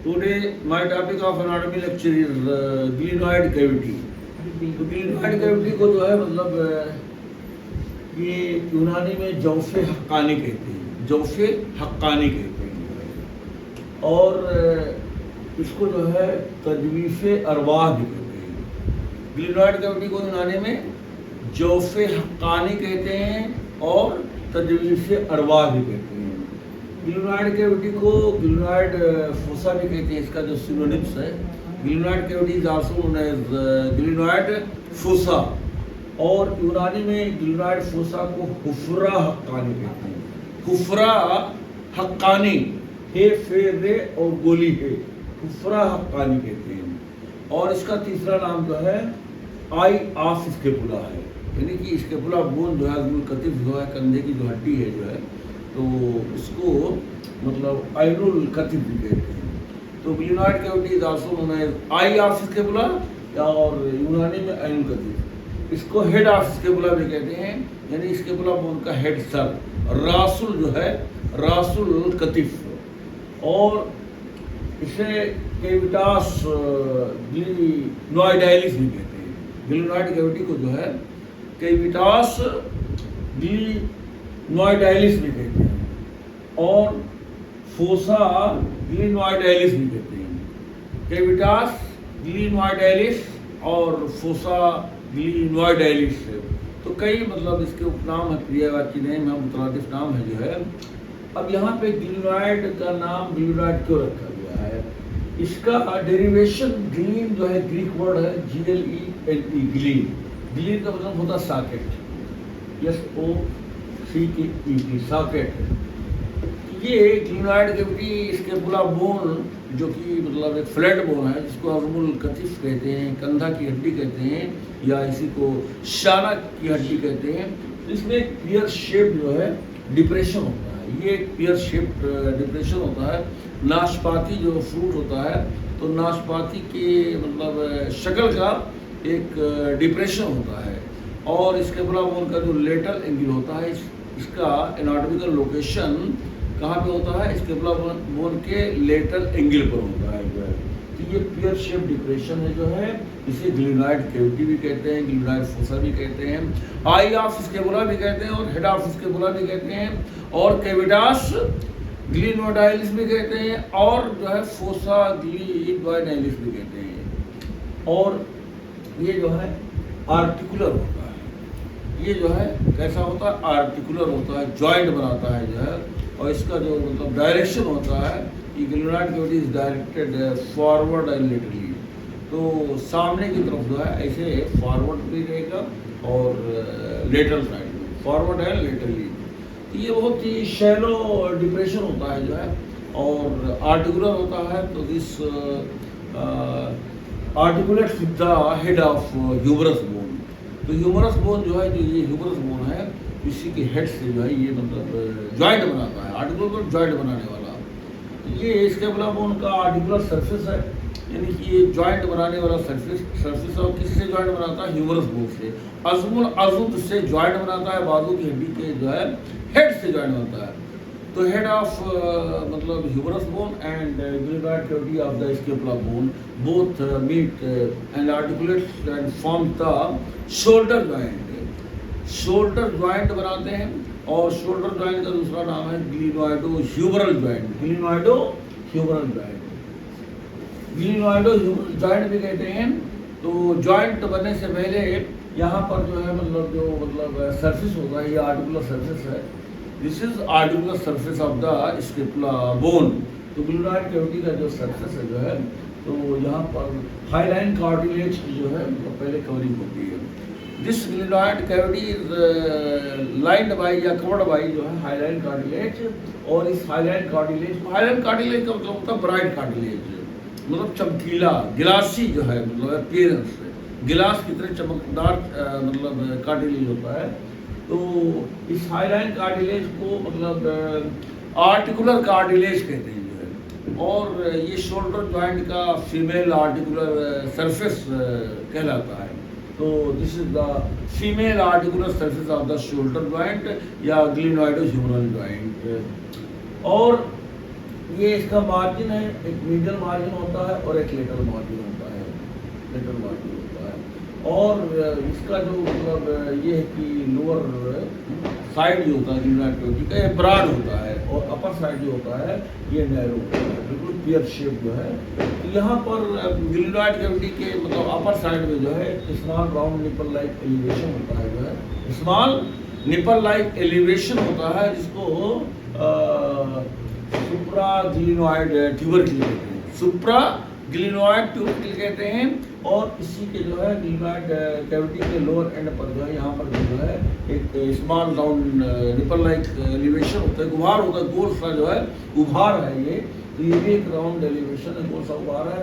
Today, my topic of anatomy lecture is glenoid cavity. तो glenoid cavity को जो है ये यूनानी में जौफे हक्कानी कहते हैं, जौफे हक्कानी कहते हैं, और इसको जो है तजवीफ़े अरवाह भी कहते हैं। ग्लिनॉइड कैविटी को यूनानी में जौफे हक्कानी कहते हैं और तजवीफ़े अरवाह भी कहते हैं। ग्लिनॉइड कैविटी को ग्लिनॉइड फोसा भी कहते हैं, इसका जो सिनोनिम्स है। Glenoid cavity is also known as glenoid fossa, और यूनानी में ग्लिनॉइड फोसा को हुफ्रा हक्कानी कहते हैं। हुफ्रा हक्कानी, हे फे रे और गोली है, हुफ्रा हक्कानी कहते हैं। और इसका तीसरा नाम जो है आई ऑफ स्केपुला है, यानी कि स्केपुला बोन जो है कतिफ जो है, कंधे की जो हड्डी है जो है, तो इसको मतलब आइनुल कतिफ भी कहते हैं। तो glenoid cavity is also known as eye of scapula, और यूनानी में आइनुल कतिफ। इसको हेड ऑफ स्केपुला भी कहते हैं, यानी स्केपुला बोन का हेड सर, रासुल जो है, रासुल कतिफ। और इसे कैविटास ग्लिनॉइडाइलिस भी कहते हैं। ग्लिनॉइड कैविटी को जो है कैविटास ग्लिनॉइडाइलिस भी कहते हैं, और फोसा ग्लिनॉइडाइलिस भी कहते हैं। कैविटास ग्लिनॉइडाइलिस और फोसा ग्लिनॉइडाइलिस। तो कई मतलब इसके उपनाम है, पर्यायवाची नेम है, मुतरादिफ नाम है जो है। अब यहाँ पे ग्लिनॉइड का नाम ग्लिनॉइड क्यों रखा गया है? इसका डेरिवेशन ग्लीन जो है, ग्रीक वर्ड है GLENE, ग्लीन। ग्लीन का मतलब होता है सॉकेट, SOCKET, सॉकेट। ये ग्लिनॉइड कैविटी स्केपुला बोन जो कि मतलब एक फ्लैट बोन है, जिसको अज़मुल कतिफ कहते हैं, कंधा की हड्डी कहते हैं, या इसी को शाना की हड्डी कहते हैं। इसमें एक पियर शेप जो है डिप्रेशन होता है, ये एक पियर शेप डिप्रेशन होता है। नाशपाती जो फ्रूट होता है, तो नाशपाती के मतलब शक्ल का एक डिप्रेशन होता है। और स्केपुला बोन का जो लेटरल एंगल होता है, इसका एनाटॉमिकल लोकेशन कहाँ पे होता है? स्केपुला बोन के लेटरल एंगल पर होता है जो है। तो ये पियर शेप डिप्रेशन है जो है, इसे ग्लिनॉइड कैविटी भी कहते हैं, ग्लिनॉइड फोसा भी कहते हैं, आई ऑफ स्केपुला भी कहते हैं, और हेड ऑफ स्केपुला भी कहते हैं, और कैविटास ग्लिनॉइडाइलिस भी कहते हैं, और जो है फोसा ग्लिनॉइडाइलिस भी कहते हैं। और ये जो है आर्टिकुलर होता है, ये जो है कैसा होता है? आर्टिकुलर होता है, जॉइंट बनाता है जो है। और इसका जो मतलब डायरेक्शन होता है कि glenoid cavity is directed forward and laterally, तो सामने की तरफ जो है ऐसे फॉरवर्ड भी रहेगा और लेटरल साइड में फॉरवर्ड एंड लेटरली। तो ये बहुत ही शैलो डिप्रेशन होता है जो है, और आर्टिकुलर होता है। तो this articulate with the head of humerus bone. तो ह्यूमरस बोन जो है, जो ये ह्यूमरस बोन है, इसी के हेड से जो है ये मतलब जॉइंट बनाता है, आर्टिकुलर जॉइंट बनाने वाला। ये स्केपुला बोन का आर्टिकुलर सरफेस है, यानी कि ये जॉइंट बनाने वाला सरफेस और किससे जॉइंट बनाता है? ह्यूमरस बोन से। अज़मुल अज़ुद से जॉइंट बनाता है, बाजू की हड्डी के जो है हेड से जॉइंट बनता है। तो हेड ऑफ मतलब humerus bone and glenoid cavity of the scapula bone both meet and articulate and form the shoulder joint. Shoulder joint बनाते हैं, और शोल्डर जॉइंट का दूसरा नाम है glenohumeral joint. Glenohumeral joint, glenohumeral joint भी कहते हैं। तो जॉइंट बनने से पहले यहाँ पर जो है मतलब सरफेस होता है, ये आर्टिकुलर सरफेस है। This is articular surface of the scapula bone. तो ग्लिनॉइड कैविटी का जो सरफेस है जो है, तो यहाँ पर हाईलाइन कार्टिलेज की जो है मतलब पहले कवरिंग होती है। This glenoid cavity is lined by या कवर्ड बाय जो है हाईलाइन कार्टिलेज। और इस हाईलाइन कार्टिलेज का मतलब होता है ब्राइट कार्टिलेज, मतलब चमकीला, गिलासी जो है, मतलब अपीयरेंस गिलास की तरह चमकदार मतलब कार्टिलेज होता है। तो इस हाईलाइन कार्टिलेज को मतलब आर्टिकुलर कार्टिलेज कहते हैं जो है। और ये शोल्डर जॉइंट का फीमेल आर्टिकुलर सरफेस कहलाता है। तो this is the female articular surface of the shoulder joint या ग्लिनॉइडो ह्यूमरल जॉइंट। और ये इसका मार्जिन है, एक मीडियल मार्जिन होता है और एक लेटरल मार्जिन होता है, लेटरल मार्जिन होता है। और इसका जो मतलब ये है कि लोअर साइड जो होता है ग्लिनॉइड कैविटी का, ये ब्रॉड होता है और अपर साइड जो होता है ये नैरो होता है, बिल्कुल पियर शेप जो है। तो यहाँ पर ग्लिनॉइड कैविटी के मतलब अपर साइड में जो है small round nipple like elevation होता है, जो है स्मॉल निपल लाइक एलिवेशन होता है, जिसको सुप्राग्लिनोइड ट्यूबरक्ल कहते हैं, सुप्राग्लिनोइड ट्यूबरक्ल कहते हैं। और इसी के जो है ग्लिनॉइड कैविटी के लोअर एंड पर जो है यहाँ पर जो है एक small round nipple like elevation होता है, उभार होता है, गोल सा जो है उभार है ये। तो ये भी एक राउंड एलिवेशन है, गोल सा उभार है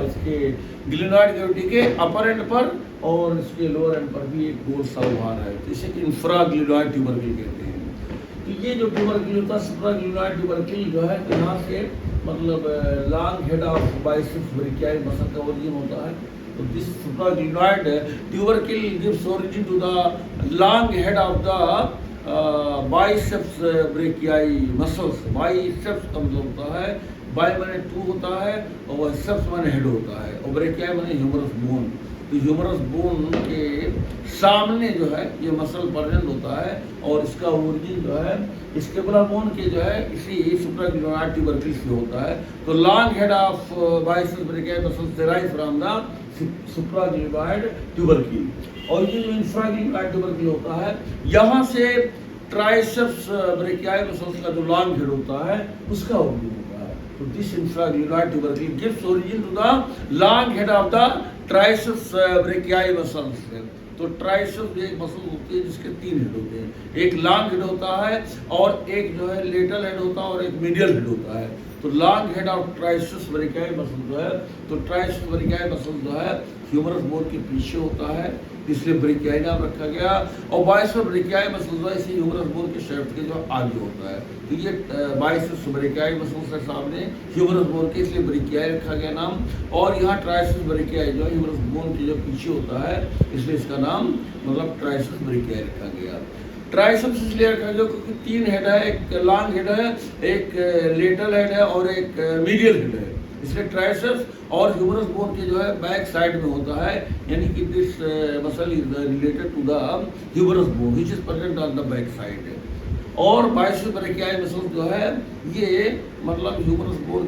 इसके ग्लिनॉइड कैविटी के अपर एंड पर, और इसके लोअर एंड पर भी एक गोल सा उभार है, तो इसे इंफ्राग्लिनोइड ट्यूबरक्ल कहते हैं। तो ये जो ट्यूबरक्ल होता है सुप्राग्लिनोइड ट्यूबरक्ल जो है, तो यहाँ से मतलब long head of biceps brachii muscle का ओरिजिन होता है। तो this supraglenoid tubercle gives origin to the long head of the biceps brachii muscles. Biceps का मतलब होता है, बाई माने 2 होता है और सेप्स माने हेड होता है और ब्रेकियाई माने ह्यूमरस बोन। तो ह्यूमरस बोन के सामने जो है ये मसल प्रेजेंट होता है और इसका ओरिजिन जो है स्केपुला बोन के जो है इसी सुप्राग्लिनोइड ट्यूबरक्ल से होता है। तो long head of biceps brachii muscles derive from the supraglenoid tubercle. और ये जो इंफ्राग्लिनोइड ट्यूबरक्ल होता है, यहाँ से ट्राइसेप्स ब्रेकियाई मसल्स का जो लॉन्ग हेड होता है उसका ओरिजिन होता है। तो this infraglenoid tubercle gives origin to the long head of the triceps brachii muscles. तो ट्राइसेप्स एक मसल होती है जिसके 3 हेड होते हैं, एक लॉन्ग हेड होता है और एक जो है लेटरल हेड होता है और एक मीडियल हेड होता है। तो long head of triceps brachii muscle जो है, तो ट्राइसेप्स ब्रेकियाई मसल जो है ह्यूमरस बोन के पीछे होता है, इसलिए ब्रेकियाई नाम रखा गया। और बाइसेप्स ब्रेकियाई मसल जो है इसी ह्यूमरस बोन के शेफ्ट के जो आगे होता है। तो ये बाइसेप्स ब्रेकियाई मसल से सामने ह्यूमरस बोन के, इसलिए ब्रेकियाई रखा गया नाम। और यहाँ ट्राइसेप्स ब्रेकियाई जो है ह्यूमरस बोन के जो पीछे होता है, इसलिए इसका नाम मतलब ट्राइसेप्स ब्रेकियाई रखा गया। ट्राइसेप्स इसलिए रखा गया क्योंकि 3 हेड है, एक लॉन्ग हेड है, एक लेटरल हेड है और एक मीडियल हेड है, इसलिए ट्राइसेप्स और ह्यूमरस बोन के जो है बैक साइड में होता है, यानी कि this muscle is related to the humerus bone which is present on the back side. और बाइसेप्स ब्रेकियाई मसल जो है ये मतलब ह्यूमरस बोन